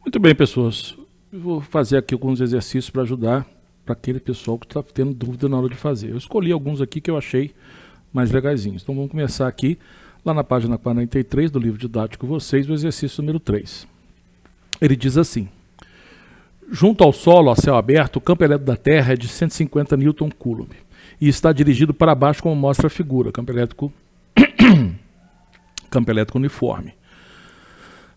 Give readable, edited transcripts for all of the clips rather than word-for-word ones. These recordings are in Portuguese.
Muito bem, pessoas. Eu vou fazer aqui alguns exercícios para ajudar para aquele pessoal que está tendo dúvida na hora de fazer. Eu escolhi alguns aqui que eu achei mais legaisinhos. Então vamos começar aqui, lá na página 43 do livro didático vocês, o exercício número 3. Ele diz assim: junto ao solo, a céu aberto, o campo elétrico da Terra é de 150 Newton Coulomb e está dirigido para baixo como mostra a figura, campo elétrico uniforme.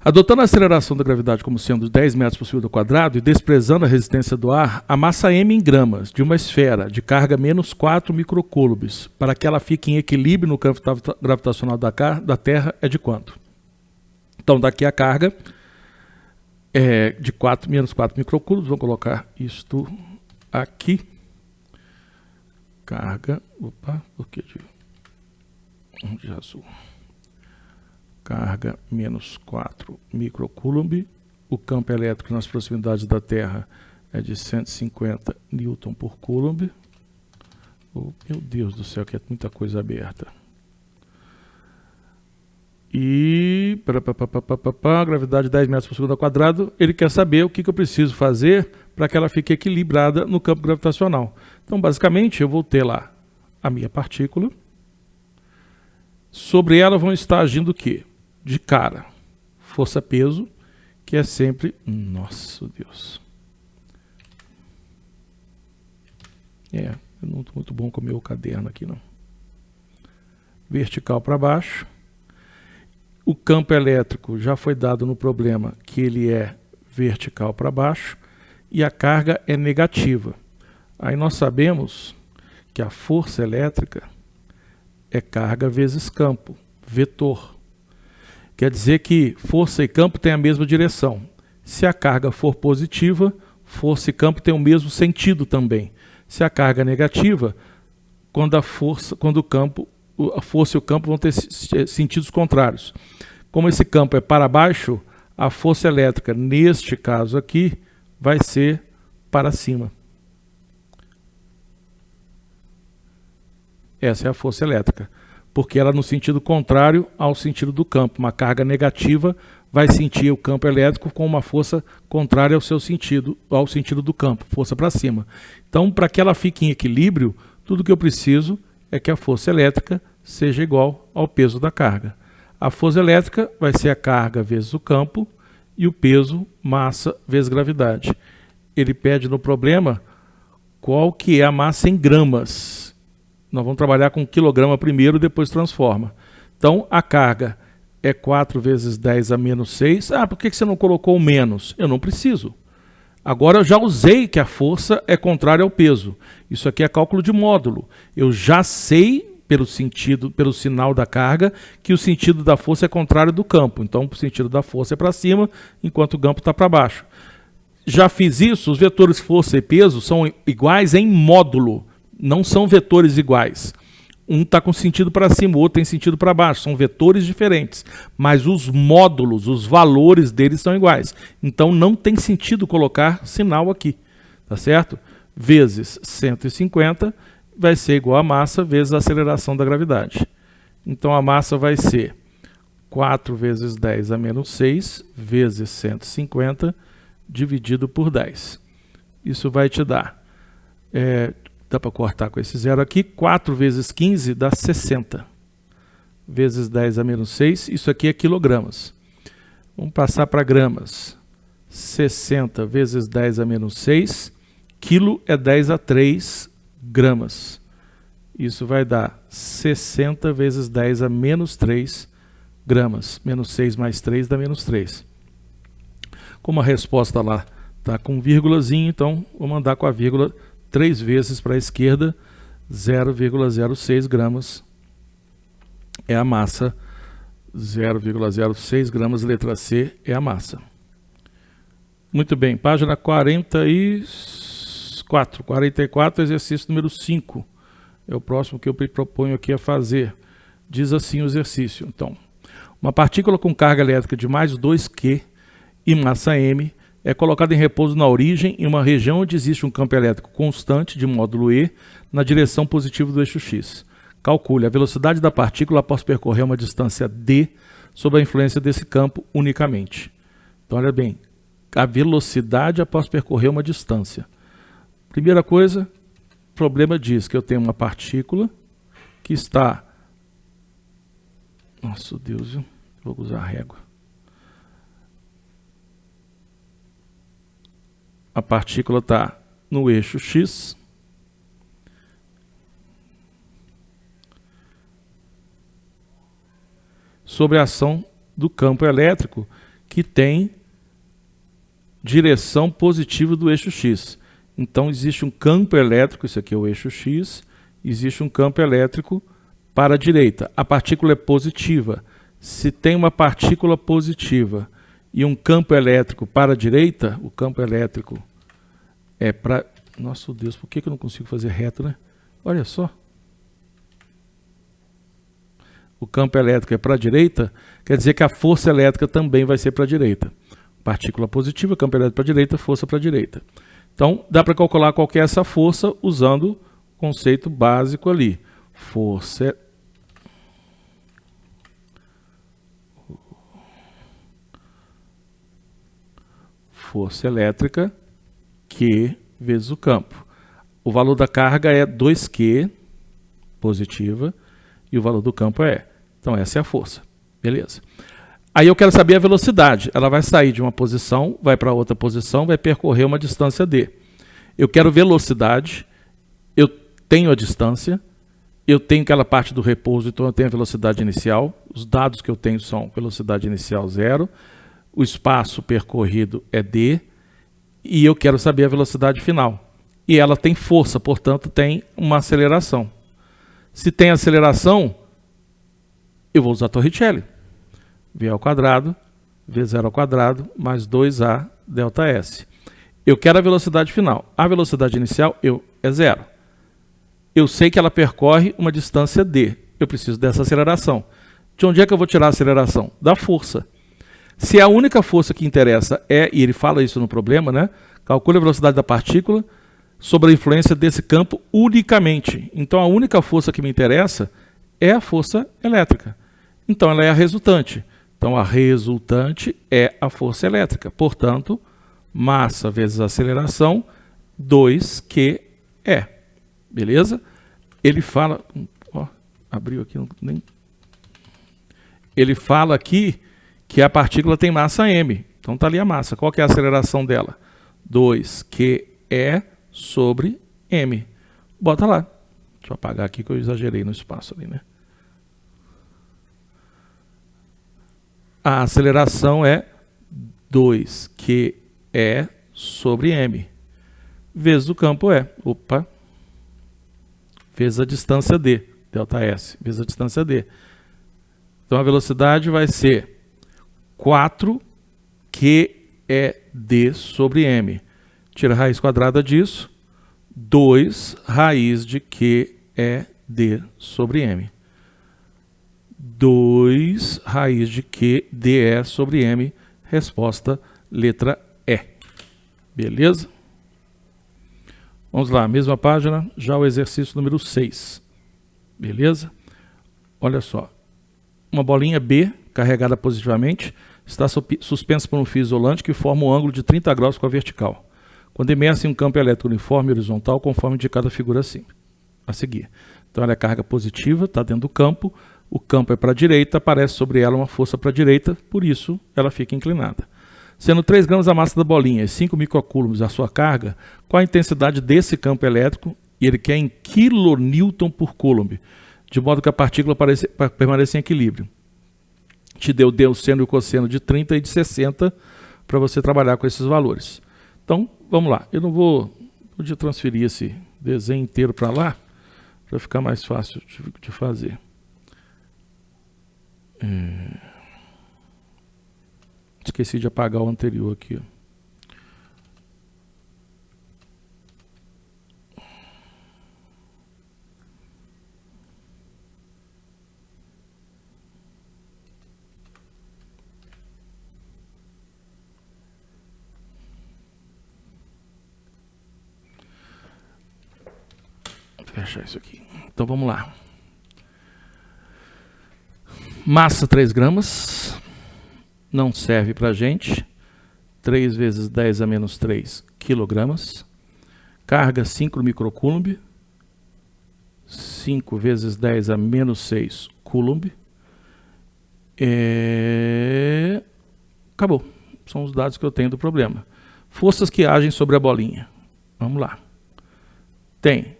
Adotando a aceleração da gravidade como sendo 10 metros por segundo ao quadrado e desprezando a resistência do ar, a massa m em gramas de uma esfera de carga menos 4 microcoulombs para que ela fique em equilíbrio no campo gravitacional da Terra é de quanto? Então daqui a carga é de menos 4 microcoulombs, vou colocar isto aqui. Carga, por que de azul? Carga menos 4 microcoulomb. O campo elétrico nas proximidades da Terra é de 150 Newton por Coulomb. Oh, meu Deus do céu, que é muita coisa aberta. E gravidade 10 metros por segundo ao quadrado. Ele quer saber o que eu preciso fazer para que ela fique equilibrada no campo gravitacional. Então, basicamente, eu vou ter lá a minha partícula. Sobre ela vão estar agindo o quê? De cara, força-peso, que é sempre... Nossa, Deus. Eu não estou muito bom com o meu caderno aqui, não. Vertical para baixo. O campo elétrico já foi dado no problema que ele é vertical para baixo e a carga é negativa. Aí nós sabemos que a força elétrica é carga vezes campo, vetor. Quer dizer que força e campo têm a mesma direção. Se a carga for positiva, força e campo têm o mesmo sentido também. Se a carga é negativa, a força e o campo vão ter sentidos contrários. Como esse campo é para baixo, a força elétrica, neste caso aqui, vai ser para cima. Essa é a força elétrica, porque ela é no sentido contrário ao sentido do campo. Uma carga negativa vai sentir o campo elétrico com uma força contrária ao sentido do campo, força para cima. Então, para que ela fique em equilíbrio, tudo que eu preciso é que a força elétrica seja igual ao peso da carga. A força elétrica vai ser a carga vezes o campo e o peso, massa, vezes gravidade. Ele pede no problema qual que é a massa em gramas. Nós vamos trabalhar com quilograma primeiro, depois transforma. Então, a carga é 4 vezes 10 a menos 6. Ah, por que você não colocou o menos? Eu não preciso. Agora eu já usei que a força é contrária ao peso. Isso aqui é cálculo de módulo. Eu já sei, pelo sinal da carga, que o sentido da força é contrário do campo. Então, o sentido da força é para cima, enquanto o campo está para baixo. Já fiz isso, os vetores força e peso são iguais em módulo. Não são vetores iguais. Um está com sentido para cima, o outro tem sentido para baixo. São vetores diferentes. Mas os módulos, os valores deles são iguais. Então não tem sentido colocar sinal aqui. Tá certo? Vezes 150 vai ser igual a massa vezes a aceleração da gravidade. Então a massa vai ser 4 vezes 10 a menos 6 vezes 150 dividido por 10. Isso vai te dar... Dá para cortar com esse zero aqui. 4 vezes 15 dá 60. Vezes 10 a menos 6. Isso aqui é quilogramas. Vamos passar para gramas. 60 vezes 10 a menos 6. Quilo é 10 a 3 gramas. Isso vai dar 60 vezes 10 a menos 3 gramas. Menos 6 mais 3 dá menos 3. Como a resposta lá está com vírgulazinho, então vou mandar com a vírgula 3 vezes para a esquerda, 0,06 gramas é a massa, 0,06 gramas, letra C é a massa. Muito bem, página 44, exercício número 5, é o próximo que eu me proponho aqui a fazer. Diz assim o exercício, então: uma partícula com carga elétrica de mais 2Q e massa m é colocada em repouso na origem em uma região onde existe um campo elétrico constante de módulo E na direção positiva do eixo X. Calcule a velocidade da partícula após percorrer uma distância d sob a influência desse campo unicamente. Então, olha bem, a velocidade após percorrer uma distância. Primeira coisa, o problema diz que eu tenho uma partícula que está... Nossa Deus, vou usar a régua. A partícula está no eixo X. Sobre a ação do campo elétrico que tem direção positiva do eixo X. Então existe um campo elétrico, isso aqui é o eixo X, existe um campo elétrico para a direita. A partícula é positiva. Se tem uma partícula positiva e um campo elétrico para a direita, o campo elétrico é para... Nossa Deus, por que eu não consigo fazer reto, né? Olha só. O campo elétrico é para a direita, quer dizer que a força elétrica também vai ser para a direita. Partícula positiva, campo elétrico para a direita, força para a direita. Então, dá para calcular qual que é essa força usando o conceito básico ali. Força elétrica Q vezes o campo. O valor da carga é 2Q positiva e o valor do campo é E. Então essa é a força. Beleza. Aí eu quero saber a velocidade. Ela vai sair de uma posição, vai para outra posição, vai percorrer uma distância D. Eu quero velocidade, eu tenho a distância, eu tenho aquela parte do repouso, então eu tenho a velocidade inicial. Os dados que eu tenho são velocidade inicial 0, o espaço percorrido é D, e eu quero saber a velocidade final. E ela tem força, portanto tem uma aceleração. Se tem aceleração, eu vou usar Torricelli. V ao quadrado, V0 ao quadrado, mais 2A delta S. Eu quero a velocidade final. A velocidade inicial é 0. Eu sei que ela percorre uma distância D. Eu preciso dessa aceleração. De onde é que eu vou tirar a aceleração? Da força. Se a única força que interessa e ele fala isso no problema, né? Calcule a velocidade da partícula sobre a influência desse campo unicamente. Então a única força que me interessa é a força elétrica. Então ela é a resultante. Então a resultante é a força elétrica. Portanto, massa vezes aceleração, 2QE. Beleza? Ele fala... Ó, abriu aqui, nem... Ele fala aqui que a partícula tem massa m. Então está ali a massa. Qual que é a aceleração dela? 2QE sobre m. Bota lá. Deixa eu apagar aqui que eu exagerei no espaço ali, né? A aceleração é 2QE sobre m. Vezes o campo E. Opa. Vezes a distância D. Delta S. Vezes a distância D. Então a velocidade vai ser 4QED sobre m. Tira a raiz quadrada disso. 2 raiz de QED sobre m. 2 raiz de QDE sobre m. Resposta letra E. Beleza? Vamos lá, mesma página, já o exercício número 6. Beleza? Olha só. Uma bolinha B, carregada positivamente, está suspensa por um fio isolante que forma um ângulo de 30 graus com a vertical. Quando imersa em um campo elétrico uniforme e horizontal, conforme indicada a figura a seguir. Então ela é carga positiva, está dentro do campo, o campo é para a direita, aparece sobre ela uma força para a direita, por isso ela fica inclinada. Sendo 3 gramas a massa da bolinha e 5 microcoulombs a sua carga, qual a intensidade desse campo elétrico? E ele quer em kilonewton por coulomb, de modo que a partícula permaneça em equilíbrio. Te deu o seno e o cosseno de 30 e de 60 para você trabalhar com esses valores. Então, vamos lá. Eu não vou... Podia transferir esse desenho inteiro para lá, para ficar mais fácil de fazer. Esqueci de apagar o anterior aqui. Vou fechar isso aqui. Então vamos lá. Massa 3 gramas. Não serve para a gente. 3 vezes 10 a menos 3 quilogramas. Carga 5 microcoulomb. 5 vezes 10 a menos 6 coulomb. Acabou. São os dados que eu tenho do problema. Forças que agem sobre a bolinha. Vamos lá. Tem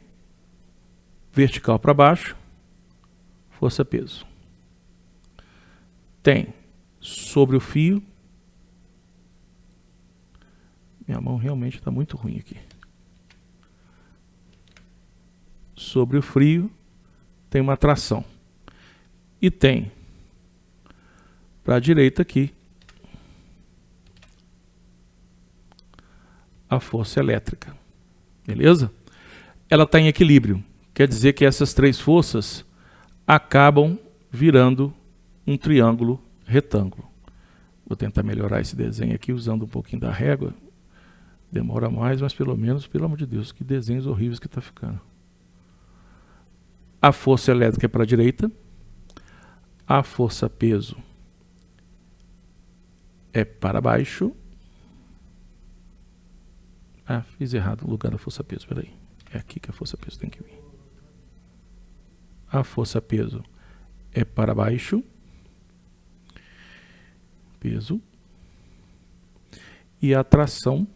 vertical para baixo, força-peso. Tem sobre o fio. Minha mão realmente está muito ruim aqui. Sobre o frio tem uma tração. E tem para a direita aqui a força elétrica. Beleza? Ela está em equilíbrio. Quer dizer que essas três forças acabam virando um triângulo retângulo. Vou tentar melhorar esse desenho aqui usando um pouquinho da régua. Demora mais, mas pelo menos, pelo amor de Deus, que desenhos horríveis que está ficando. A força elétrica é para a direita. A força-peso é para baixo. Ah, fiz errado o lugar da força-peso, peraí. É aqui que a força-peso tem que vir. A força-peso é para baixo. Peso. E a tração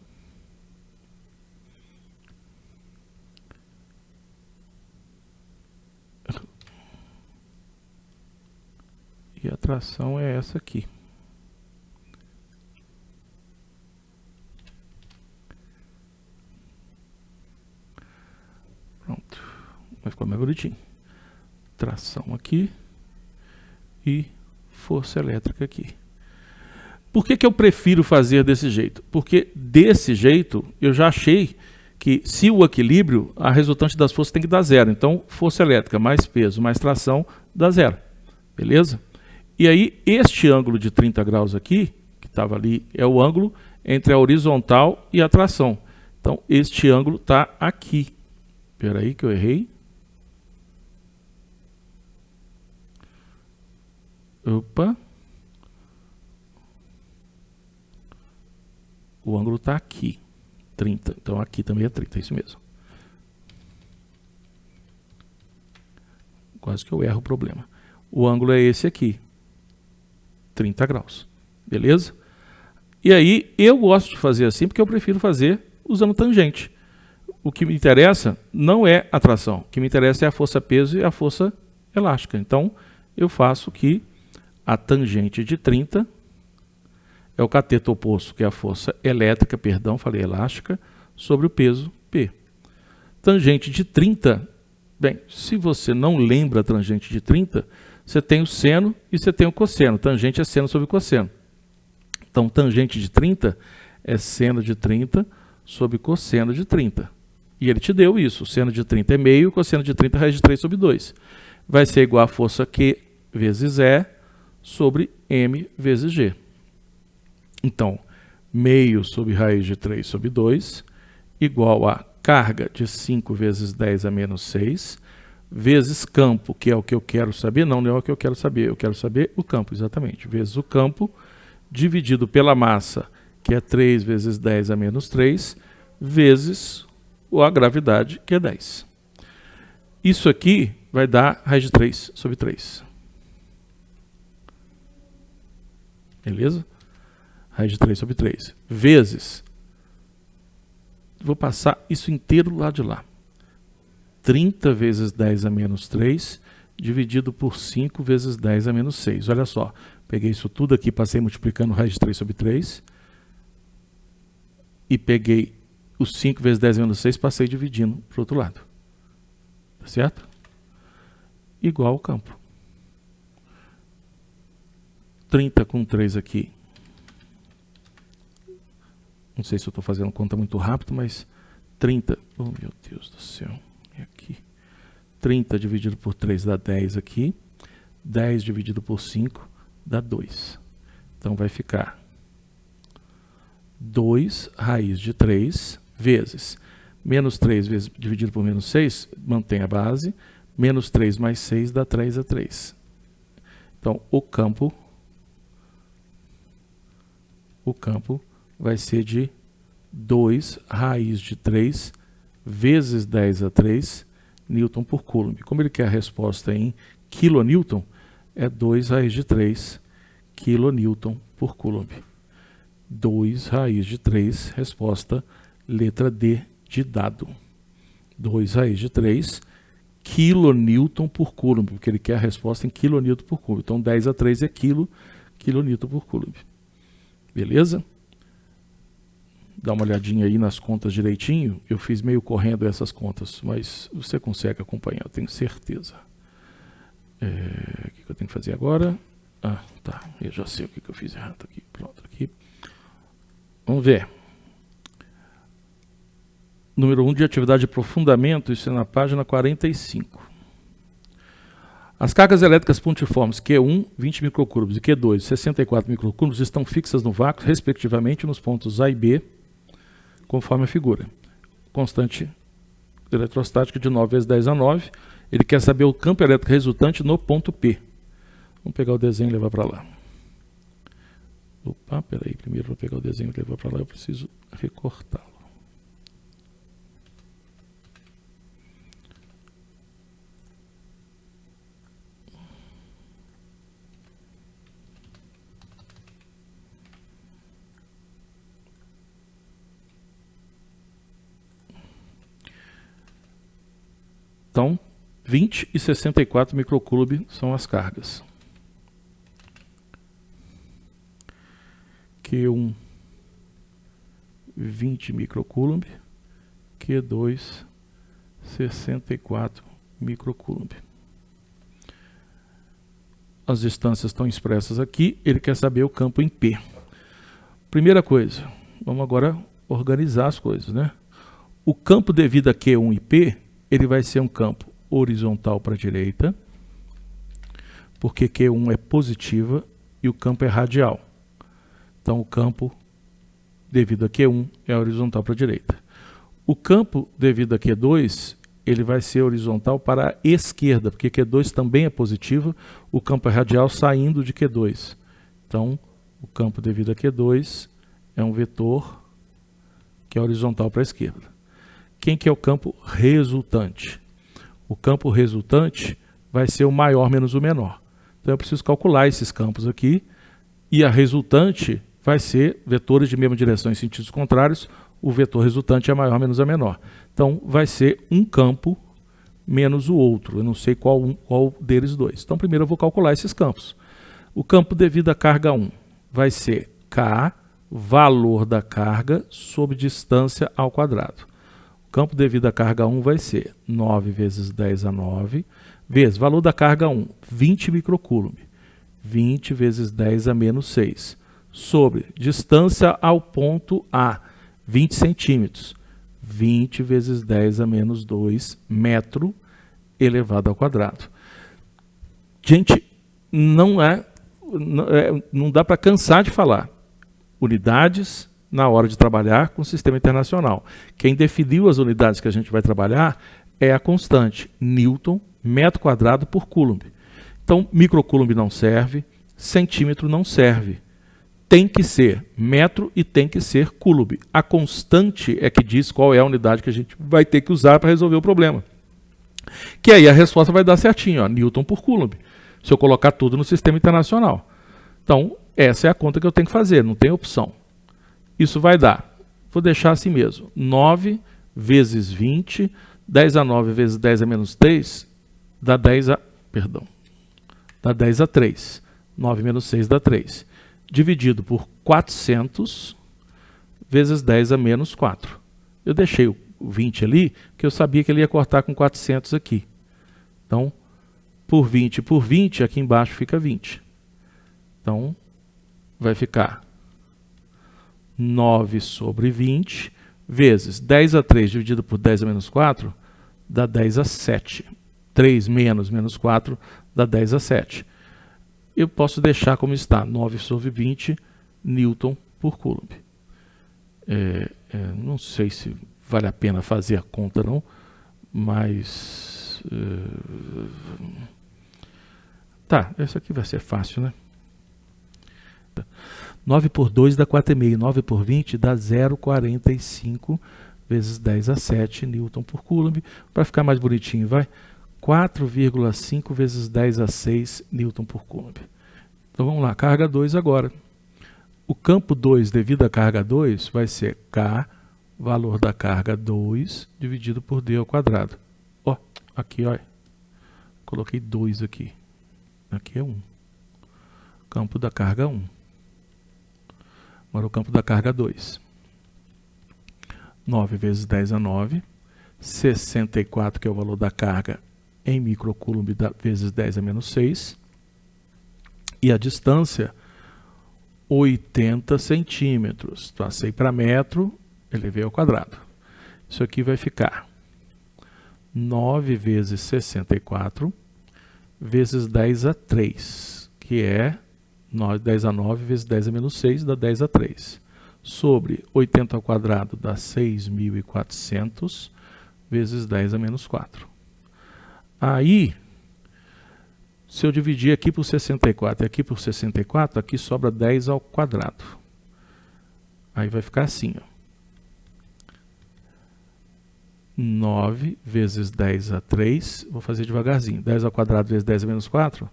é essa aqui. Pronto. Vai ficar mais bonitinho. Tração aqui e força elétrica aqui. Por que eu prefiro fazer desse jeito? Porque desse jeito eu já achei que se o equilíbrio, a resultante das forças tem que dar zero. Então, força elétrica mais peso mais tração dá zero. Beleza? E aí, este ângulo de 30 graus aqui, que estava ali, é o ângulo entre a horizontal e a tração. Então, este ângulo está aqui. Espera aí que eu errei. Opa. O ângulo está aqui. 30. Então, aqui também é 30, é isso mesmo. Quase que eu erro o problema. O ângulo é esse aqui. 30 graus. Beleza? E aí, eu gosto de fazer assim porque eu prefiro fazer usando tangente. O que me interessa não é a tração. O que me interessa é a força-peso e a força elástica. Então, eu faço que a tangente de 30 é o cateto oposto, que é a força elétrica, perdão, falei elástica, sobre o peso P. Tangente de 30, bem, se você não lembra a tangente de 30, você tem o seno e você tem o cosseno. Tangente é seno sobre cosseno. Então, tangente de 30 é seno de 30 sobre cosseno de 30. E ele te deu isso. O seno de 30 é meio, o cosseno de 30 é raiz de 3 sobre 2. Vai ser igual a força Q vezes E sobre M vezes G. Então, meio sobre raiz de 3 sobre 2 igual a carga de 5 vezes 10 a menos 6 vezes campo, que é o que eu quero saber. Não é o que eu quero saber. Eu quero saber o campo, exatamente. Vezes o campo dividido pela massa, que é 3 vezes 10 a menos 3, vezes a gravidade, que é 10. Isso aqui vai dar raiz de 3 sobre 3. Beleza? Raiz de 3 sobre 3. Vezes. Vou passar isso inteiro do lado de lá. 30 vezes 10 a menos 3, dividido por 5 vezes 10 a menos 6. Olha só. Peguei isso tudo aqui, passei multiplicando raiz de 3 sobre 3. E peguei os 5 vezes 10 menos 6, passei dividindo para o outro lado. Tá certo? Igual ao campo. 30 com 3 aqui. Não sei se eu estou fazendo conta muito rápido, mas 30. Oh, meu Deus do céu. É aqui. 30 dividido por 3 dá 10 aqui. 10 dividido por 5 dá 2. Então vai ficar 2 raiz de 3 vezes menos 3 vezes, dividido por menos 6, mantém a base, menos 3 mais 6 dá 3 a 3. Então, o campo vai ser de 2 raiz de 3 vezes 10 a 3 Newton por Coulomb. Como ele quer a resposta em kilonewton, é 2 raiz de 3 kilonewton por Coulomb. 2 raiz de 3, resposta letra D de dado. 2 raiz de 3 kilonewton por Coulomb, porque ele quer a resposta em kilonewton por Coulomb. Então 10 a 3 é kilonewton por Coulomb. Beleza? Dá uma olhadinha aí nas contas direitinho. Eu fiz meio correndo essas contas, mas você consegue acompanhar, eu tenho certeza. O que eu tenho que fazer agora? Ah, tá. Eu já sei o que eu fiz errado aqui. Pronto, aqui. Vamos ver. Número 1 de atividade de aprofundamento, isso é na página 45. As cargas elétricas pontiformes Q1, 20 microcoulombs, e Q2, 64 microcoulombs, estão fixas no vácuo, respectivamente, nos pontos A e B, conforme a figura. Constante eletrostática de 9 vezes 10 a 9. Ele quer saber o campo elétrico resultante no ponto P. Vamos pegar o desenho e levar para lá. Opa, peraí, primeiro para pegar o desenho e levar para lá eu preciso recortá-lo. Então, 20 e 64 microcoulomb são as cargas. Q1, 20 microcoulomb. Q2, 64 microcoulomb. As distâncias estão expressas aqui. Ele quer saber o campo em P. Primeira coisa, vamos agora organizar as coisas, né? O campo devido a Q1 e P, ele vai ser um campo horizontal para a direita, porque Q1 é positiva e o campo é radial. Então, o campo devido a Q1 é horizontal para a direita. O campo devido a Q2, ele vai ser horizontal para a esquerda, porque Q2 também é positivo, o campo é radial saindo de Q2. Então, o campo devido a Q2 é um vetor que é horizontal para a esquerda. Quem que é o campo resultante? O campo resultante vai ser o maior menos o menor. Então eu preciso calcular esses campos aqui, e a resultante vai ser vetores de mesma direção em sentidos contrários. O vetor resultante é maior menos a menor. Então vai ser um campo menos o outro. Eu não sei qual deles dois. Então primeiro eu vou calcular esses campos. O campo devido à carga 1 vai ser K, valor da carga, sobre distância ao quadrado. O campo devido à carga 1 vai ser 9 vezes 10 a 9, vezes valor da carga 1, 20 microcoulomb. 20 vezes 10 a menos 6. Sobre distância ao ponto A, 20 centímetros. 20 vezes 10 a menos 2 metro elevado ao quadrado. Gente, não dá para cansar de falar. Unidades na hora de trabalhar com o sistema internacional. Quem definiu as unidades que a gente vai trabalhar é a constante Newton, metro quadrado por Coulomb. Então, microcoulomb não serve, centímetro não serve. Tem que ser metro e tem que ser Coulomb. A constante é que diz qual é a unidade que a gente vai ter que usar para resolver o problema. Que aí a resposta vai dar certinho, ó, Newton por Coulomb, se eu colocar tudo no sistema internacional. Então, essa é a conta que eu tenho que fazer, não tem opção. Isso vai dar, vou deixar assim mesmo, 9 vezes 20, 10 a 9 vezes 10 a menos 3, dá 10 a 3. 9 menos 6 dá 3. Dividido por 400 vezes 10 a menos 4. Eu deixei o 20 ali, porque eu sabia que ele ia cortar com 400 aqui. Então, por 20, aqui embaixo fica 20. Então, vai ficar 9 sobre 20 vezes 10 a 3 dividido por 10 a menos 4 dá 10 a 7. 3 menos 4 dá 10 a 7. Eu posso deixar como está, 9 sobre 20 Newton por Coulomb. Não sei se vale a pena fazer a conta não, mas... tá, essa aqui vai ser fácil, né? 9 por 2 dá 4,5. 9 por 20 dá 0,45 vezes 10 a 7 Newton por Coulomb. Para ficar mais bonitinho, vai. 4,5 vezes 10 a 6 Newton por Coulomb. Então vamos lá, carga 2 agora. O campo 2 devido à carga 2 vai ser K, valor da carga 2, dividido por D ao quadrado. Ó, aqui, ó. Coloquei 2 aqui. Aqui é 1. Campo da carga 1. Agora o campo da carga 2. 9 vezes 10 a 9. 64, que é o valor da carga em microcoulomb, vezes 10 a menos 6. E a distância, 80 centímetros. Passei para metro, elevei ao quadrado. Isso aqui vai ficar 9 vezes 64 vezes 10 a 3, que é 10 a 9 vezes 10 a menos 6, dá 10 a 3. Sobre 80 ao quadrado dá 6.400 vezes 10 a menos 4. Aí, se eu dividir aqui por 64 e aqui por 64, aqui sobra 10 ao quadrado. Aí vai ficar assim, ó. 9 vezes 10 a 3, vou fazer devagarzinho. 10 ao quadrado vezes 10 a menos 4,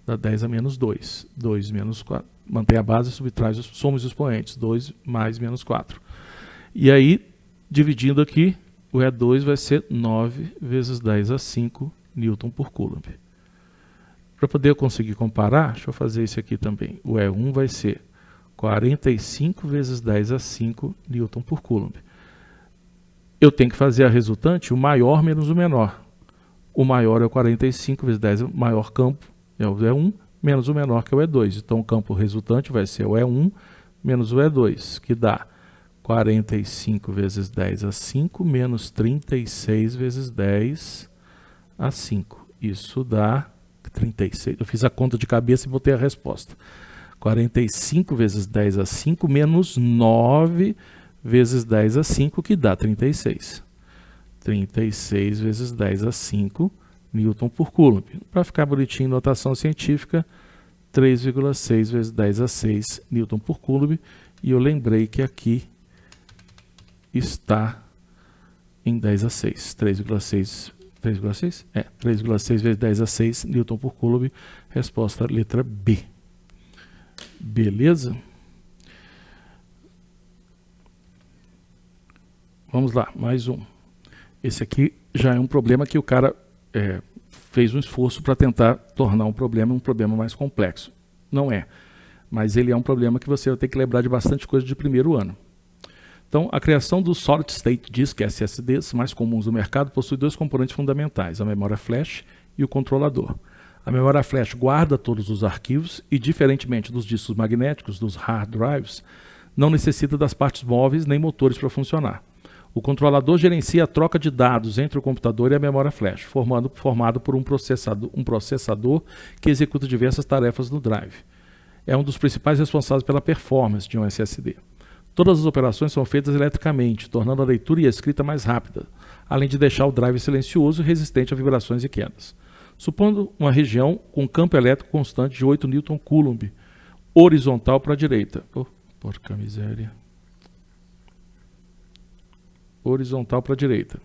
dá 10 a menos 2. 2 menos 4. Mantém a base, subtrai, somos os expoentes. 2 mais menos 4. E aí, dividindo aqui, o E2 vai ser 9 vezes 10 a 5 Newton por Coulomb. Para poder conseguir comparar, deixa eu fazer isso aqui também. O E1 vai ser 45 vezes 10 a 5 Newton por Coulomb. Eu tenho que fazer a resultante o maior menos o menor. O maior é o 45 vezes 10, o maior campo é o E1, menos o menor, que é o E2. Então o campo resultante vai ser o E1 menos o E2, que dá 45 vezes 10 a 5 menos 36 vezes 10 a 5. Isso dá 36. Eu fiz a conta de cabeça e botei a resposta. 45 vezes 10 a 5 menos 9 vezes 10 a 5, que dá 36. 36 vezes 10 a 5 Newton por Coulomb. Para ficar bonitinho, notação científica, 3,6 vezes 10 a 6 Newton por Coulomb. E eu lembrei que aqui está em 10 a 6. 3,6 vezes 10 a 6 Newton por Coulomb. Resposta letra B. Beleza? Vamos lá, mais um. Esse aqui já é um problema que o cara fez um esforço para tentar tornar um problema mais complexo. Não é, mas ele é um problema que você vai ter que lembrar de bastante coisa de primeiro ano. Então, a criação dos Solid State Disk SSDs mais comuns do mercado possui dois componentes fundamentais, a memória flash e o controlador. A memória flash guarda todos os arquivos e, diferentemente dos discos magnéticos, dos hard drives, não necessita das partes móveis nem motores para funcionar. O controlador gerencia a troca de dados entre o computador e a memória flash, formado por um processador que executa diversas tarefas no drive. É um dos principais responsáveis pela performance de um SSD. Todas as operações são feitas eletricamente, tornando a leitura e a escrita mais rápida, além de deixar o drive silencioso e resistente a vibrações e quedas. Supondo uma região com campo elétrico constante de 8 Newton-Coulomb, horizontal para a direita. Oh, porca miséria. Horizontal para a direita.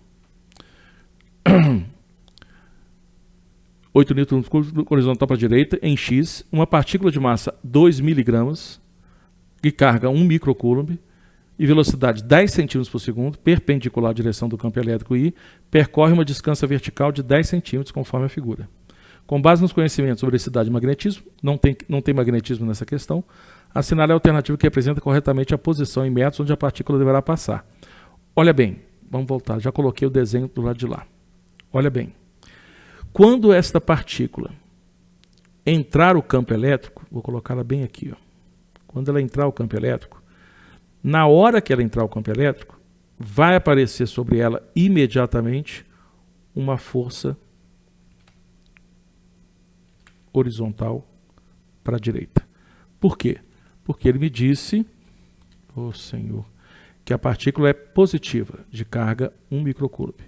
8 Newton horizontal para a direita, em X, uma partícula de massa 2 mg, que carga 1 microcoulomb, e velocidade 10 cm por segundo, perpendicular à direção do campo elétrico I, percorre uma distância vertical de 10 cm, conforme a figura. Com base nos conhecimentos sobre densidade e magnetismo, não tem magnetismo nessa questão, assinale a alternativa que representa corretamente a posição em metros onde a partícula deverá passar. Olha bem, vamos voltar, já coloquei o desenho do lado de lá. Olha bem, quando esta partícula entrar o campo elétrico, vou colocá-la bem aqui, ó. Quando ela entrar o campo elétrico, na hora que ela entrar o campo elétrico, vai aparecer sobre ela imediatamente uma força horizontal para a direita. Por quê? Porque ele me disse, oh Senhor, que a partícula é positiva, de carga 1 microcoulomb.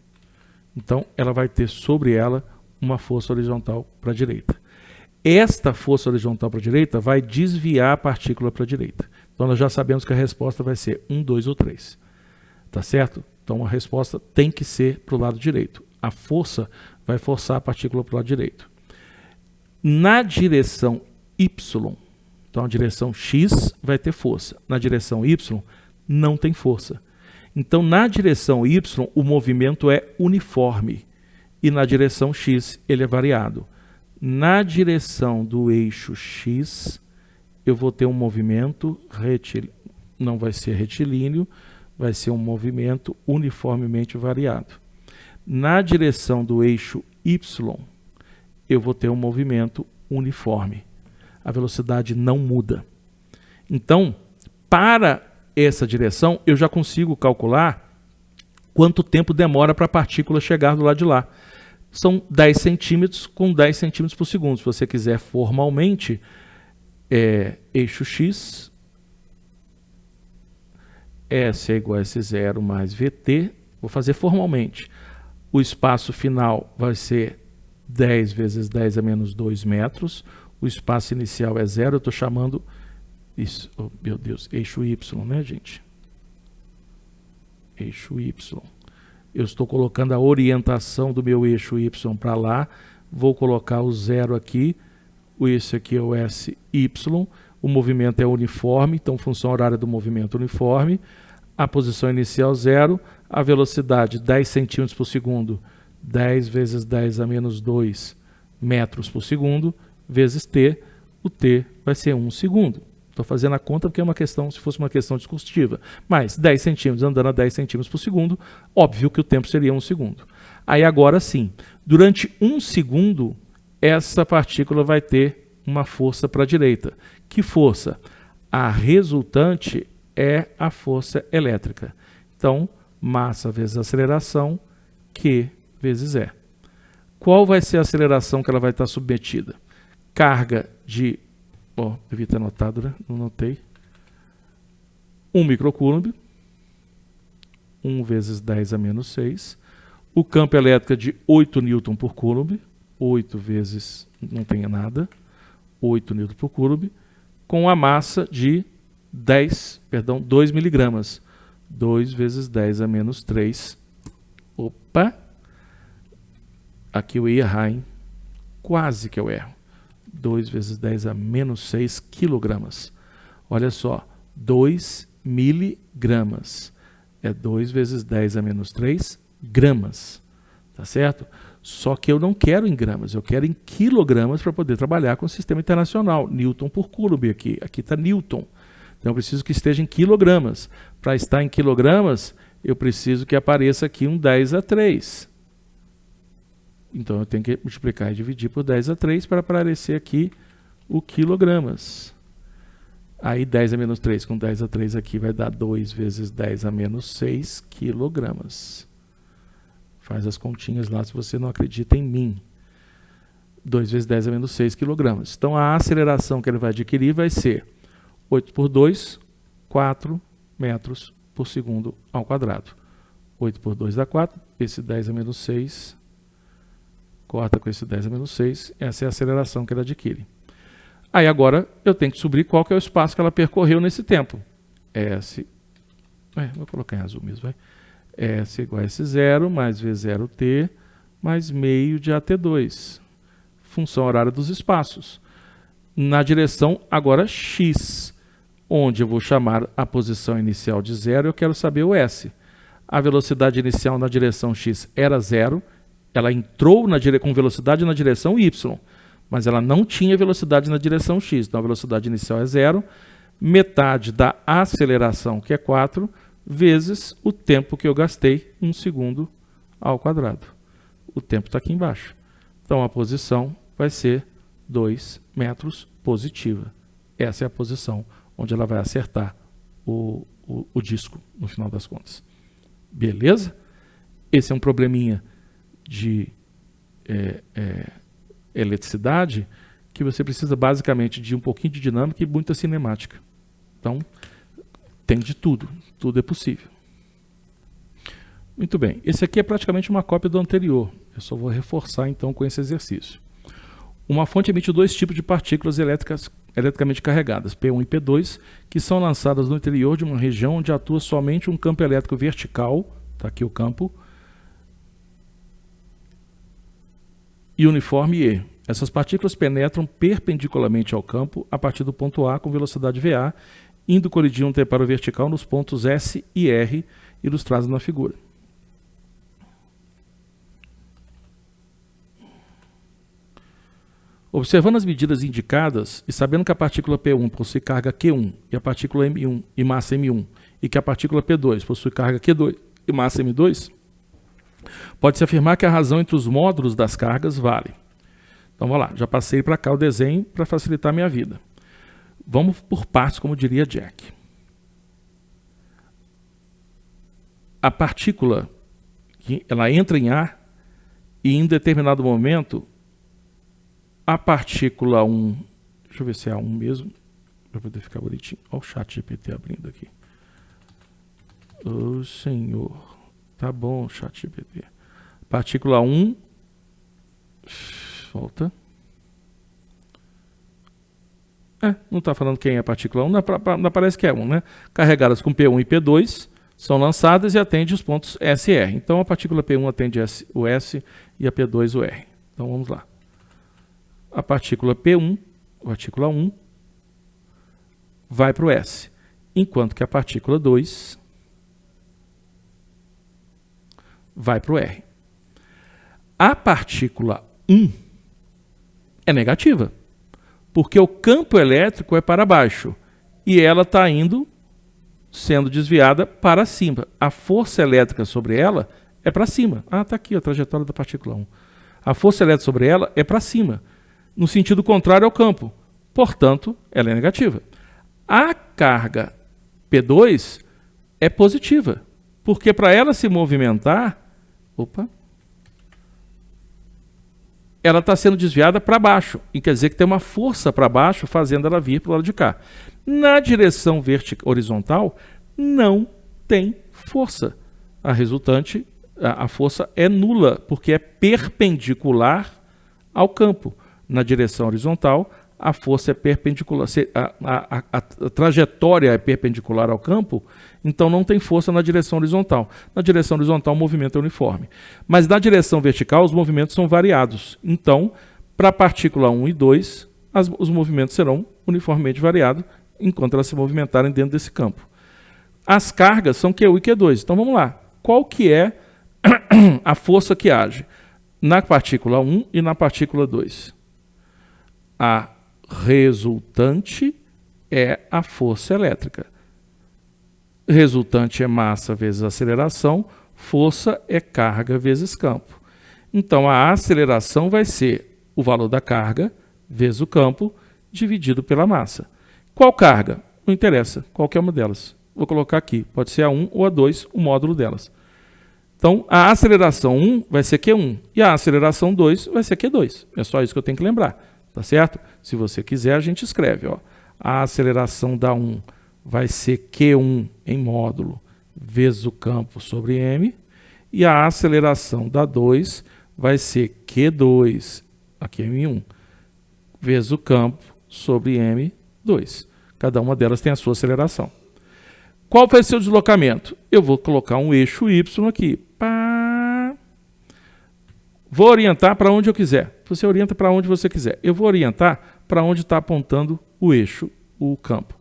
Então, ela vai ter sobre ela uma força horizontal para a direita. Esta força horizontal para a direita vai desviar a partícula para a direita. Então nós já sabemos que a resposta vai ser 1, 2 ou 3. Tá certo? Então a resposta tem que ser para o lado direito. A força vai forçar a partícula para o lado direito. Na direção Y, então a direção X vai ter força. Na direção Y, não tem força. Então na direção Y, o movimento é uniforme. E na direção X, ele é variado. Na direção do eixo X, eu vou ter um movimento retilíneo. Não vai ser retilíneo, vai ser um movimento uniformemente variado. Na direção do eixo Y, eu vou ter um movimento uniforme. A velocidade não muda. Então, para essa direção, eu já consigo calcular quanto tempo demora para a partícula chegar do lado de lá. São 10 centímetros com 10 centímetros por segundo. Se você quiser formalmente, eixo X, S é igual a S0 mais VT. Vou fazer formalmente. O espaço final vai ser 10 vezes 10 a menos 2 metros. O espaço inicial é 0. Eu estou chamando isso, oh, meu Deus, eixo Y, né, gente? Eixo Y. Eu estou colocando a orientação do meu eixo Y para lá. Vou colocar o 0 aqui. Esse aqui é o SY. O movimento é uniforme, então função horária do movimento uniforme. A posição inicial 0. A velocidade 10 centímetros por segundo. 10 vezes 10 a menos 2 metros por segundo. Vezes T. O T vai ser 1 segundo. Estou fazendo a conta porque é uma questão, se fosse uma questão discurstiva. Mas 10 centímetros andando a 10 centímetros por segundo, óbvio que o tempo seria 1 segundo. Aí agora sim, durante 1 segundo, essa partícula vai ter uma força para a direita. Que força? A resultante é a força elétrica. Então, massa vezes aceleração, Q vezes E. Qual vai ser a aceleração que ela vai estar submetida? Carga de... devia ter anotado, né? Não notei. 1 microcoulomb. 1 vezes 10 a menos 6. O campo elétrico é de 8 newton por coulomb. 8 vezes, não tem nada. 8 newton por coulomb. Com a massa de 2 miligramas. 2 vezes 10 a menos 3. Opa! Aqui eu ia errar, hein? Quase que eu erro. 2 vezes 10 a menos 6 quilogramas. Olha só, 2 miligramas. É 2 vezes 10 a menos 3 gramas. Tá certo? Só que eu não quero em gramas, eu quero em quilogramas para poder trabalhar com o sistema internacional. Newton por coulomb aqui. Aqui está Newton. Então eu preciso que esteja em quilogramas. Para estar em quilogramas, eu preciso que apareça aqui um 10 a 3. Então eu tenho que multiplicar e dividir por 10 a 3 para aparecer aqui o quilogramas. Aí 10 a menos 3 com 10 a 3 aqui vai dar 2 vezes 10 a menos 6 quilogramas. Faz as continhas lá se você não acredita em mim. 2 vezes 10 a menos 6 quilogramas. Então a aceleração que ele vai adquirir vai ser 8 por 2, 4 metros por segundo ao quadrado. 8 por 2 dá 4. Esse 10 a menos 6... corta com esse 10 a menos 6, essa é a aceleração que ela adquire. Aí agora eu tenho que descobrir qual que é o espaço que ela percorreu nesse tempo. S, vou colocar em azul mesmo, vai. S igual a S0 mais V0T mais meio de AT2. Função horária dos espaços. Na direção agora X, onde eu vou chamar a posição inicial de 0, eu quero saber o S. A velocidade inicial na direção X era 0, ela entrou com velocidade na direção Y, mas ela não tinha velocidade na direção X. Então a velocidade inicial é 0, metade da aceleração, que é 4, vezes o tempo que eu gastei, 1 segundo ao quadrado. O tempo está aqui embaixo. Então a posição vai ser 2 metros positiva. Essa é a posição onde ela vai acertar o disco, no final das contas. Beleza? Esse é um probleminha de eletricidade que você precisa basicamente de um pouquinho de dinâmica e muita cinemática. Então, tem de tudo. Tudo é possível. Muito bem. Esse aqui é praticamente uma cópia do anterior. Eu só vou reforçar então com esse exercício. Uma fonte emite 2 tipos de partículas elétricas eletricamente carregadas, P1 e P2, que são lançadas no interior de uma região onde atua somente um campo elétrico vertical, está aqui o campo, e uniforme E. Essas partículas penetram perpendicularmente ao campo a partir do ponto A com velocidade VA, indo colidir um intervalo vertical nos pontos S e R, ilustrados na figura. Observando as medidas indicadas e sabendo que a partícula P1 possui carga Q1 e a partícula M1 e massa M1, e que a partícula P2 possui carga Q2 e massa M2, pode-se afirmar que a razão entre os módulos das cargas vale. Então, vamos lá, já passei para cá o desenho para facilitar a minha vida. Vamos por partes, como diria Jack. A partícula, ela entra em ar e em determinado momento, a partícula 1, deixa eu ver se é a 1 mesmo, para poder ficar bonitinho. Olha o chat GPT abrindo aqui. Ô, senhor. Tá bom, chat GPT. Partícula 1, volta. Não está falando quem é a partícula 1, não aparece que é 1, né? Carregadas com P1 e P2, são lançadas e atendem os pontos S e R. Então, a partícula P1 atende o S e a P2 o R. Então, vamos lá. A partícula P1, a partícula 1, vai para o S, enquanto que a partícula 2 vai para o R. A partícula 1 é negativa, porque o campo elétrico é para baixo e ela está indo, sendo desviada para cima. A força elétrica sobre ela é para cima. Está aqui a trajetória da partícula 1. A força elétrica sobre ela é para cima, no sentido contrário ao campo. Portanto, ela é negativa. A carga P2 é positiva, porque para ela se movimentar, ela está sendo desviada para baixo, e quer dizer que tem uma força para baixo fazendo ela vir para o lado de cá. Na direção horizontal, não tem força. A resultante, a força é nula, porque é perpendicular ao campo. Na direção horizontal, a força é perpendicular, a trajetória é perpendicular ao campo, então não tem força na direção horizontal. Na direção horizontal, o movimento é uniforme. Mas na direção vertical, os movimentos são variados. Então, para a partícula 1 e 2, os movimentos serão uniformemente variados, enquanto elas se movimentarem dentro desse campo. As cargas são Q1 e Q2. Então, vamos lá. Qual que é a força que age na partícula 1 e na partícula 2? A resultante é a força elétrica. Resultante é massa vezes aceleração, força é carga vezes campo. Então, a aceleração vai ser o valor da carga vezes o campo dividido pela massa. Qual carga? Não interessa, qualquer uma delas. Vou colocar aqui, pode ser a 1 ou a 2, o módulo delas. Então, a aceleração 1 vai ser Q1 e a aceleração 2 vai ser Q2. É só isso que eu tenho que lembrar. Tá certo? Se você quiser, a gente escreve. A aceleração da 1 vai ser Q1 em módulo vezes o campo sobre M. E a aceleração da 2 vai ser Q2, aqui é M1, vezes o campo sobre M2. Cada uma delas tem a sua aceleração. Qual vai ser o deslocamento? Eu vou colocar um eixo Y aqui. Vou orientar para onde eu quiser. Você orienta para onde você quiser. Eu vou orientar para onde está apontando o eixo, o campo.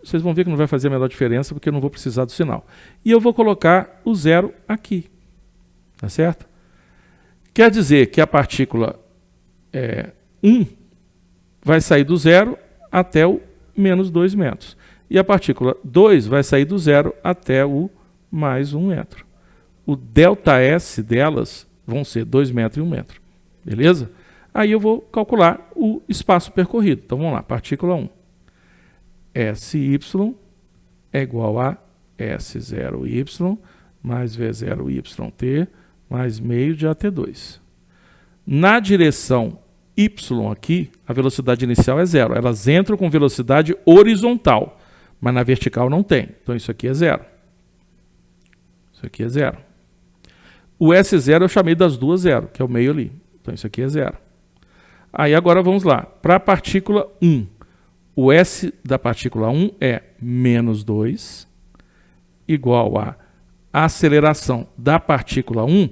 Vocês vão ver que não vai fazer a menor diferença, porque eu não vou precisar do sinal. E eu vou colocar o 0 aqui. Tá certo? Quer dizer que a partícula 1 vai sair do 0 até o menos 2 metros. E a partícula 2 vai sair do 0 até o mais 1 metro. O ΔS delas vão ser 2 metros e 1 metro. Beleza? Aí eu vou calcular o espaço percorrido. Então vamos lá, partícula 1. SY é igual a S0Y mais V0YT mais meio de AT2. Na direção Y aqui, a velocidade inicial é 0. Elas entram com velocidade horizontal, mas na vertical não tem. Então isso aqui é 0. Isso aqui é 0. O S0 eu chamei das duas 0, que é o meio ali. Então isso aqui é 0. Aí agora vamos lá. Para a partícula 1, O S da partícula 1 é menos 2, igual a aceleração da partícula 1.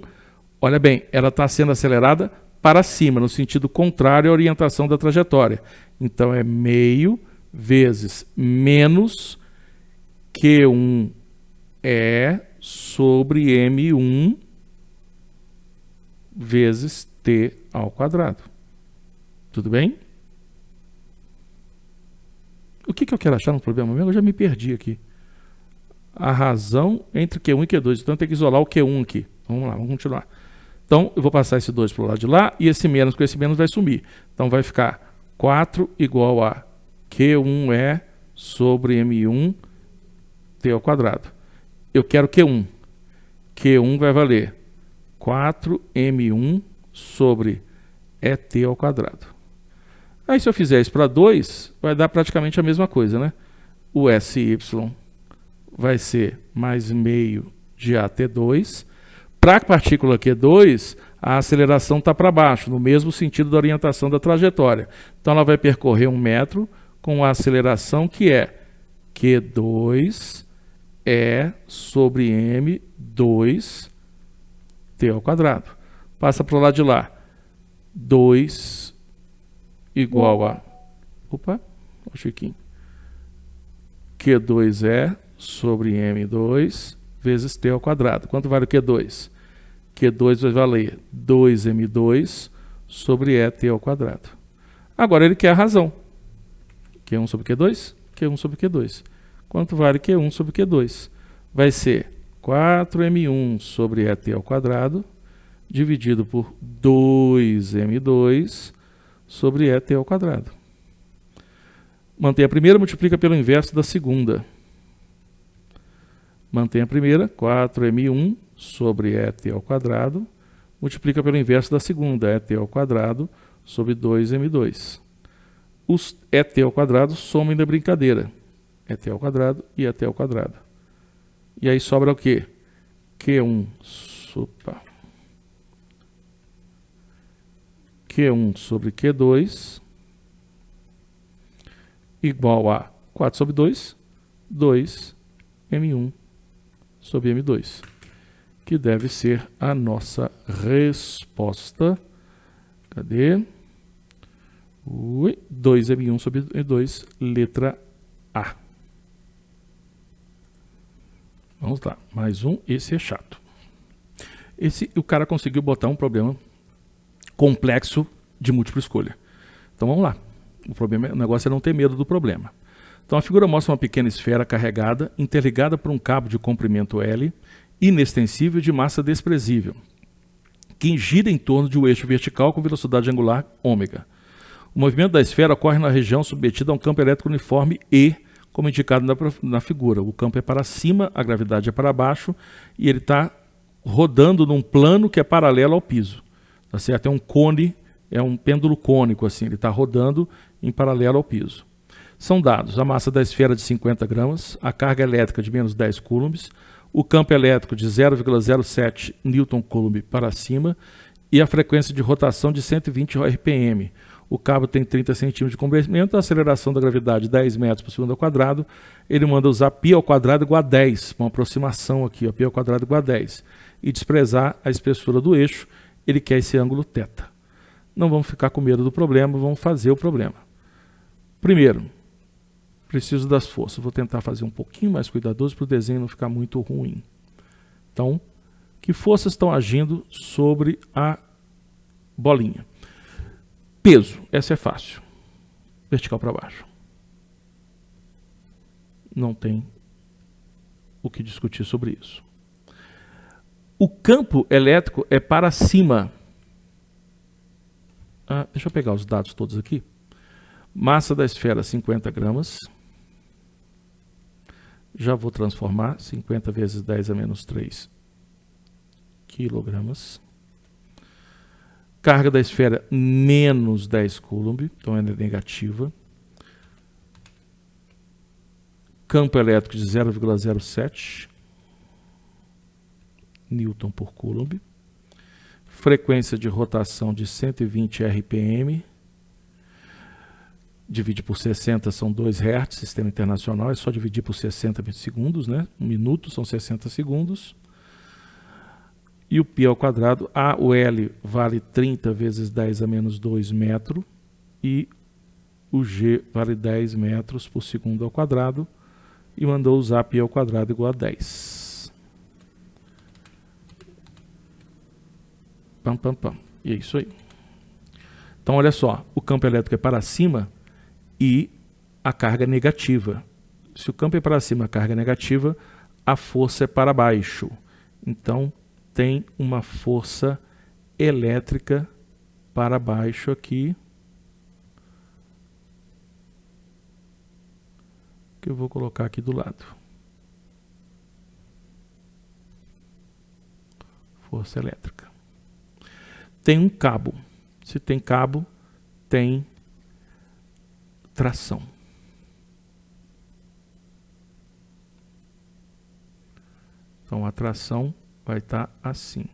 Olha bem, ela está sendo acelerada para cima, no sentido contrário à orientação da trajetória. Então, é meio vezes menos Q1 E sobre M1 vezes T ao quadrado. Tudo bem? O que eu quero achar no problema meu? Eu já me perdi aqui. A razão entre Q1 e Q2. Então, eu tenho que isolar o Q1 aqui. Vamos lá, vamos continuar. Então, eu vou passar esse 2 para o lado de lá e esse menos com esse menos vai sumir. Então, vai ficar 4 igual a Q1E sobre M1 T ao quadrado. Eu quero Q1. Q1 vai valer 4M1 sobre ET ao quadrado. Aí, se eu fizer isso para 2, vai dar praticamente a mesma coisa, né? O SY vai ser mais meio de AT2. Para a partícula Q2, a aceleração está para baixo, no mesmo sentido da orientação da trajetória. Então, ela vai percorrer 1 metro com a aceleração que é Q2 E sobre M2 T ao quadrado. Passa para o lado de lá. 2 igual a... Opa, o Chiquinho. Q2E sobre M2 vezes T ao quadrado. Quanto vale o Q2? Q2 vai valer 2M2 sobre ET ao quadrado. Agora ele quer a razão. Q1 sobre Q2? Q1 sobre Q2. Quanto vale Q1 sobre Q2? Vai ser 4M1 sobre ET ao quadrado dividido por 2M2 sobre ET ao quadrado. Mantém a primeira, multiplica pelo inverso da segunda. Mantém a primeira, 4M1 sobre ET ao quadrado, multiplica pelo inverso da segunda, ET ao quadrado sobre 2M2. Os ET ao quadrado somem da brincadeira. ET ao quadrado e ET ao quadrado. E aí sobra o quê? Q1 sobre Q2 igual a 4 sobre 2, 2M1 sobre M2, que deve ser a nossa resposta. Cadê? 2M1 sobre M2, letra A. Vamos lá, mais um, esse é chato. O cara conseguiu botar um problema complexo de múltipla escolha. Então vamos lá. O negócio é não ter medo do problema. Então a figura mostra uma pequena esfera carregada, interligada por um cabo de comprimento L, inextensível de massa desprezível, que gira em torno de um eixo vertical com velocidade angular ômega. O movimento da esfera ocorre na região submetida a um campo elétrico uniforme E, como indicado na figura. O campo é para cima, a gravidade é para baixo, e ele está rodando num plano que é paralelo ao piso. Tá certo? É um cone, é um pêndulo cônico, assim, ele está rodando em paralelo ao piso. São dados a massa da esfera de 50 gramas, a carga elétrica de menos 10 coulombs, o campo elétrico de 0,07 Newton-Coulomb para cima e a frequência de rotação de 120 RPM. O cabo tem 30 centímetros de comprimento, a aceleração da gravidade 10 metros por segundo ao quadrado. Ele manda usar π ao quadrado igual a 10, uma aproximação aqui, ó, π ao quadrado igual a 10. E desprezar a espessura do eixo, ele quer esse ângulo θ. Não vamos ficar com medo do problema, vamos fazer o problema. Primeiro, preciso das forças. Vou tentar fazer um pouquinho mais cuidadoso para o desenho não ficar muito ruim. Então, que forças estão agindo sobre a bolinha? Peso, essa é fácil. Vertical para baixo. Não tem o que discutir sobre isso. O campo elétrico é para cima. Deixa eu pegar os dados todos aqui. Massa da esfera, 50 gramas. Já vou transformar. 50 vezes 10 a menos 3 quilogramas. Carga da esfera, menos 10 coulomb. Então, ela é negativa. Campo elétrico de 0,07 Newton por Coulomb. Frequência de rotação de 120 RPM. divide por 60 são 2 Hz, sistema internacional, é só dividir por 60 segundos, né? 1 minuto são 60 segundos. E o π ao quadrado, o L vale 30 vezes 10 a menos 2 metro, e o G vale 10 metros por segundo ao quadrado, e mandou usar π ao quadrado igual a 10. Pam, pam, pam. E é isso aí. Então, olha só, o campo elétrico é para cima e a carga é negativa. Se o campo é para cima, a carga é negativa, a força é para baixo. Então, tem uma força elétrica para baixo aqui, que eu vou colocar aqui do lado. Força elétrica. Tem um cabo. Se tem cabo, tem tração. Então, a tração vai estar assim.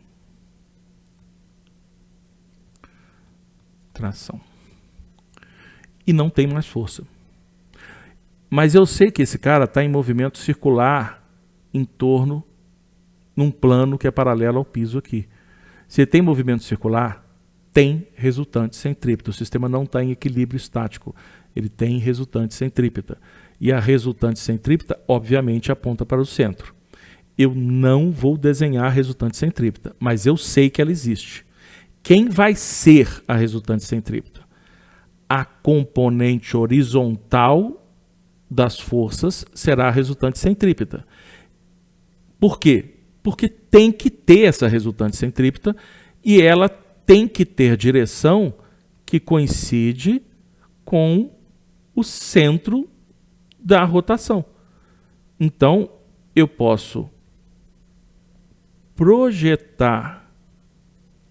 Tração. E não tem mais força. Mas eu sei que esse cara está em movimento circular em torno, num plano que é paralelo ao piso aqui. Se tem movimento circular, tem resultante centrípeta. O sistema não está em equilíbrio estático. Ele tem resultante centrípeta. E a resultante centrípeta, obviamente, aponta para o centro. Eu não vou desenhar a resultante centrípeta, mas eu sei que ela existe. Quem vai ser a resultante centrípeta? A componente horizontal das forças será a resultante centrípeta. Por quê? Porque tem que ter essa resultante centrípeta e ela tem que ter direção que coincide com o centro da rotação. Então, eu posso projetar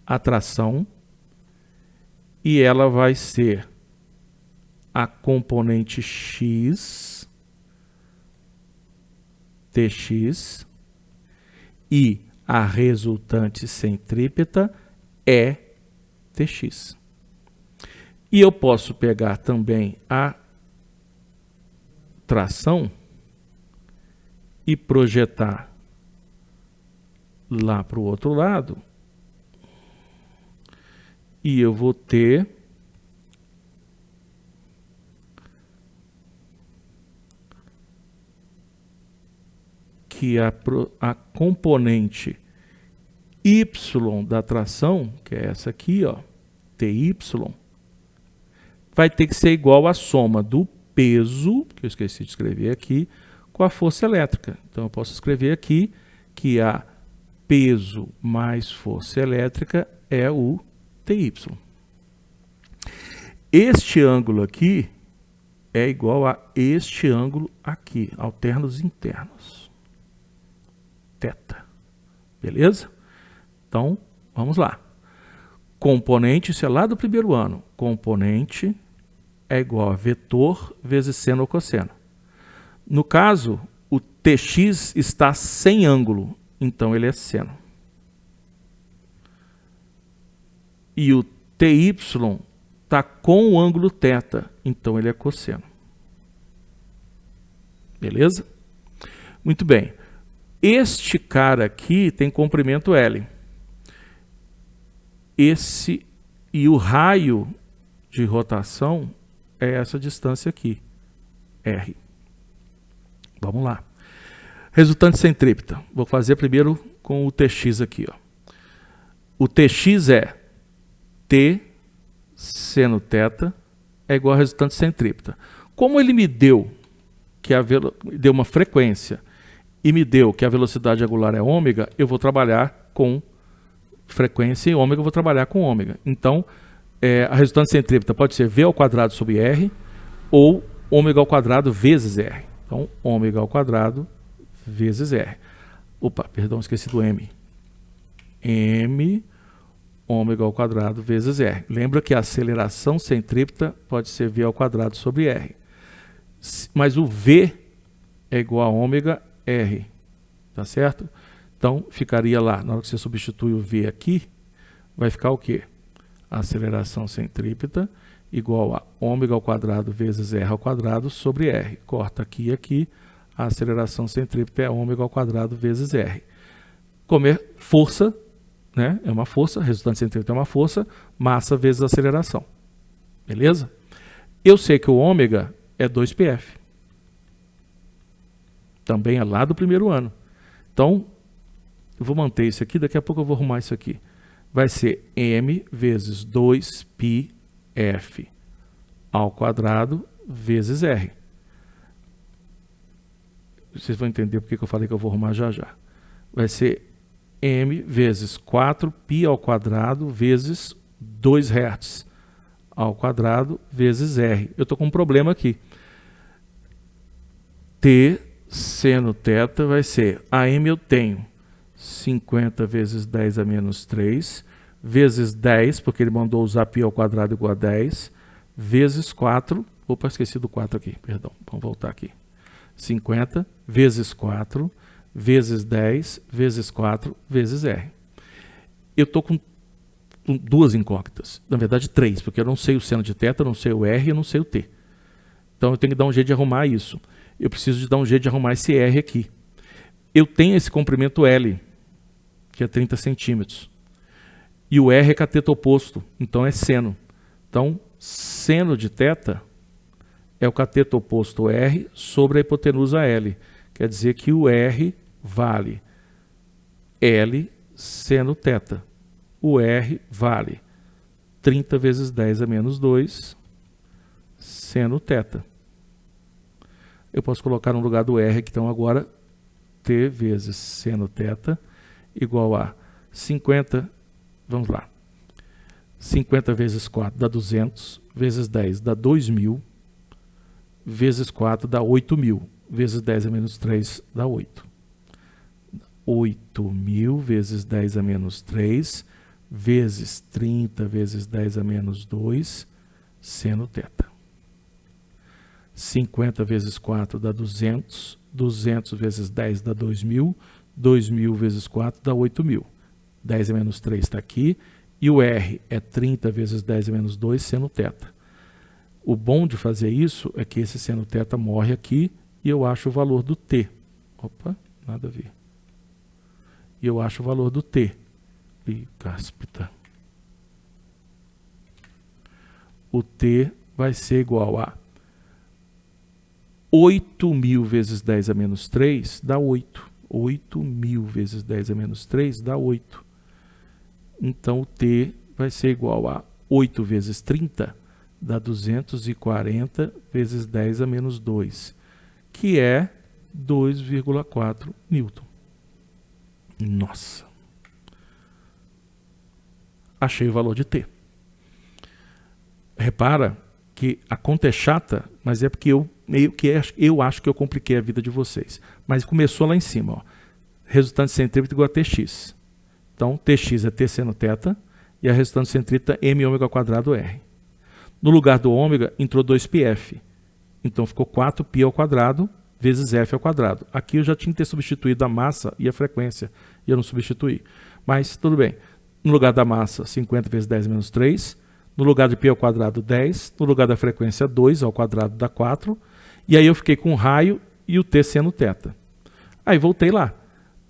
a tração e ela vai ser a componente x, tx, e a resultante centrípeta é tx. E eu posso pegar também a tração e projetar lá para o outro lado, e eu vou ter que a componente y da tração, que é essa aqui, ó, TY, vai ter que ser igual à soma do peso, que eu esqueci de escrever aqui, com a força elétrica. Então eu posso escrever aqui que a peso mais força elétrica é o TY. Este ângulo aqui é igual a este ângulo aqui, alternos internos. Θ. Beleza? Então, vamos lá. Componente, isso é lá do primeiro ano. Componente é igual a vetor vezes seno ou cosseno. No caso, o TX está sem ângulo, então ele é seno. E o TY está com o ângulo θ, então ele é cosseno. Beleza? Muito bem. Este cara aqui tem comprimento L. Esse e o raio de rotação é essa distância aqui, R. Vamos lá. Resultante centrípeta. Vou fazer primeiro com o TX aqui, ó. O TX é T seno θ é igual a resultante centrípeta. Como ele me deu que deu uma frequência e me deu que a velocidade angular é ômega, eu vou trabalhar com frequência e ômega, eu vou trabalhar com ômega. Então, a resultante centrípeta pode ser V ao quadrado sobre R ou ômega ao quadrado vezes R. Então, ômega ao quadrado vezes R. Opa, perdão, esqueci do M. M ômega ao quadrado vezes R. Lembra que a aceleração centrípeta pode ser V ao quadrado sobre R. Mas o V é igual a ômega R. Tá certo? Então, ficaria lá, na hora que você substitui o V aqui, vai ficar o quê? A aceleração centrípeta igual a ômega ao quadrado vezes R ao quadrado sobre R. Corta aqui e aqui, a aceleração centrípeta é ômega ao quadrado vezes R. Como é força, né? É uma força, resultante centrípeta é uma força, massa vezes aceleração. Beleza? Eu sei que o ômega é 2πf. Também é lá do primeiro ano. Então, eu vou manter isso aqui, daqui a pouco eu vou arrumar isso aqui. Vai ser m vezes 2πf ao quadrado vezes r. Vocês vão entender porque que eu falei que eu vou arrumar já já. Vai ser m vezes 4π ao quadrado vezes 2 Hz ao quadrado vezes r. Eu estou com um problema aqui. T seno θ vai ser, a m eu tenho 50 vezes 10 a menos 3, vezes 10, porque ele mandou usar π ao quadrado igual a 10, vezes 4, opa, esqueci do 4 aqui, perdão, vamos voltar aqui. 50 vezes 4, vezes 10, vezes 4, vezes r. Eu estou com duas incógnitas, na verdade 3, porque eu não sei o seno de θ, eu não sei o r e eu não sei o t. Então eu tenho que dar um jeito de arrumar isso. Eu preciso de dar um jeito de arrumar esse r aqui. Eu tenho esse comprimento L, que é 30 centímetros. E o r é cateto oposto, então é seno. Então, seno de θ é o cateto oposto r sobre a hipotenusa L. Quer dizer que o r vale L seno θ. O r vale 30 vezes 10 a menos 2 seno θ. Eu posso colocar no lugar do r, que então agora t vezes seno θ igual a 50, vamos lá, 50 vezes 4 dá 200, vezes 10 dá 2.000, vezes 4 dá 8.000, vezes 10 a menos 3 dá 8. 8.000 vezes 10 a menos 3, vezes 30 vezes 10 a menos 2, seno θ. 50 vezes 4 dá 200, 200 vezes 10 dá 2.000, 2.000 vezes 4 dá 8.000. 10 a menos 3 está aqui, e o R é 30 vezes 10 a menos 2, seno θ. O bom de fazer isso é que esse seno θ morre aqui, e eu acho o valor do T. Opa, nada a ver. E eu acho o valor do T. Ih, cáspita. O T vai ser igual a 8.000 vezes 10 a menos 3 dá 8. 8.000 vezes 10 a menos 3 dá 8. Então, o T vai ser igual a 8 vezes 30, dá 240 vezes 10 a menos 2, que é 2,4 Newton. Nossa! Achei o valor de T. Repara que a conta é chata, mas é porque eu acho que eu compliquei a vida de vocês. Mas começou lá em cima, ó. Resultante centrípeta igual a Tx. Então, Tx é T seno θ e a resultante centrípeta m ômega ao quadrado R. No lugar do ômega, entrou 2πf. Então, ficou 4π ao quadrado vezes f ao quadrado. Aqui eu já tinha que ter substituído a massa e a frequência, e eu não substituí. Mas, tudo bem. No lugar da massa, 50 vezes 10 menos 3. No lugar de π ao quadrado, 10. No lugar da frequência, 2 ao quadrado dá 4. E aí eu fiquei com o raio e o T seno θ. Aí voltei lá.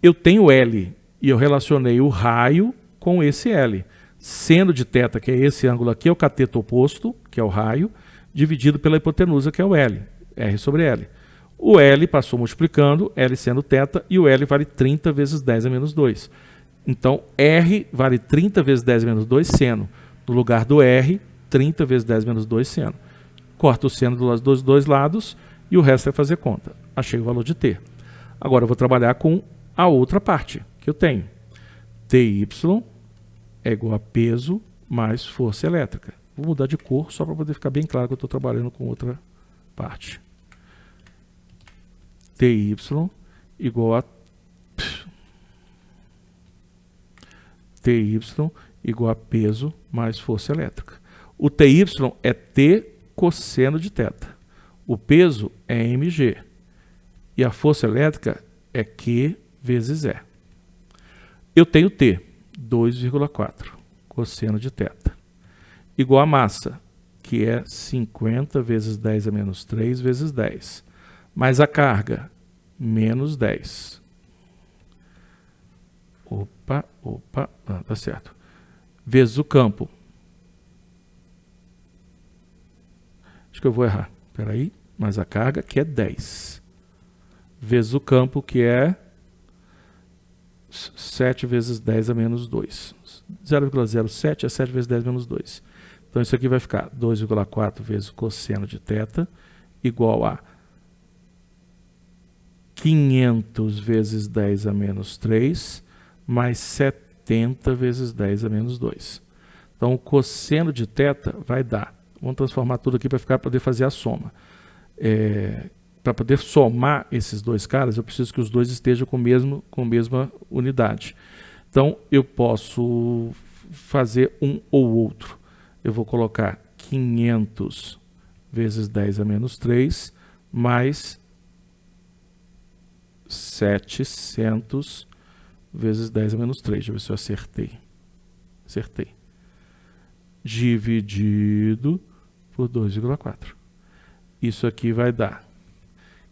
Eu tenho L e eu relacionei o raio com esse L. Seno de θ, que é esse ângulo aqui, é o cateto oposto, que é o raio, dividido pela hipotenusa, que é o L. R sobre L. O L passou multiplicando, L seno θ, e o L vale 30 vezes 10 a menos 2. Então, R vale 30 vezes 10 a menos 2 seno. No lugar do R, 30 vezes 10 menos 2 seno. Corta o seno dos dois lados e o resto é fazer conta. Achei o valor de T. Agora eu vou trabalhar com a outra parte que eu tenho. Ty é igual a peso mais força elétrica. Vou mudar de cor só para poder ficar bem claro que eu estou trabalhando com outra parte. Ty igual a Ty igual a peso mais força elétrica. O Ty é T cosseno de θ. O peso é mg. E a força elétrica é Q vezes E. Eu tenho T, 2,4 cosseno de θ. Igual a massa, que é 50 vezes 10 a menos 3 vezes 10. Mais a carga, menos 10. Opa, tá certo. Vezes o campo. Acho que eu vou errar. Espera aí. Mais a carga, que é 10. Vezes o campo, que é 7 vezes 10 a menos 2. 0,07 é 7 vezes 10 menos 2. Então isso aqui vai ficar 2,4 vezes o cosseno de θ igual a 500 vezes 10 a menos 3 mais 70 vezes 10 a menos 2. Então o cosseno de θ vai dar. Vamos transformar tudo aqui para poder fazer a soma. Para poder somar esses dois caras, eu preciso que os dois estejam com a mesma unidade. Então eu posso fazer um ou outro. Eu vou colocar 500 vezes 10 a menos 3 mais 700 vezes 10 a menos 3. Deixa eu ver se eu acertei. Acertei. Dividido por 2,4. Isso aqui vai dar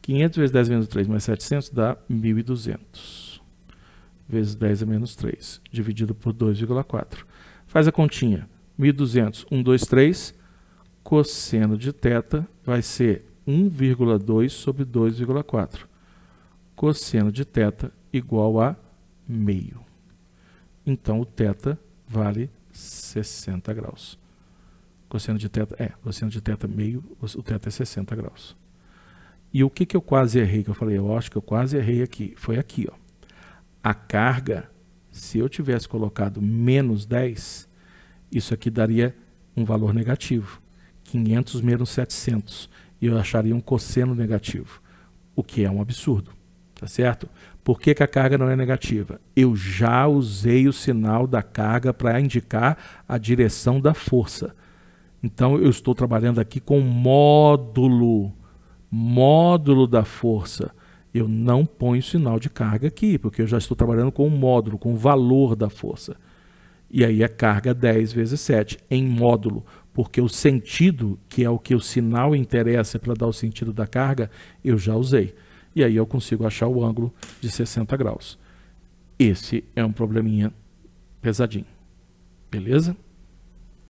500 vezes 10 a menos 3 mais 700 dá 1.200. Vezes 10 a menos 3, dividido por 2,4. Faz a continha. 1.200, 1, 2, 3. Cosseno de θ vai ser 1,2 sobre 2,4. Cosseno de θ igual a meio. Então, o θ vale 60 graus. Cosseno de θ meio, o θ é 60 graus. E o que eu quase errei? Que eu falei, eu acho que eu quase errei aqui. Foi aqui, ó. A carga, se eu tivesse colocado menos 10, isso aqui daria um valor negativo. 500 menos 700. E eu acharia um cosseno negativo. O que é um absurdo. Tá certo? Por que a carga não é negativa? Eu já usei o sinal da carga para indicar a direção da força. Então eu estou trabalhando aqui com módulo da força. Eu não ponho sinal de carga aqui, porque eu já estou trabalhando com o módulo, com o valor da força. E aí é carga 10 vezes 7 em módulo, porque o sentido, que é o que o sinal interessa para dar o sentido da carga, eu já usei. E aí eu consigo achar o ângulo de 60 graus. Esse é um probleminha pesadinho. Beleza?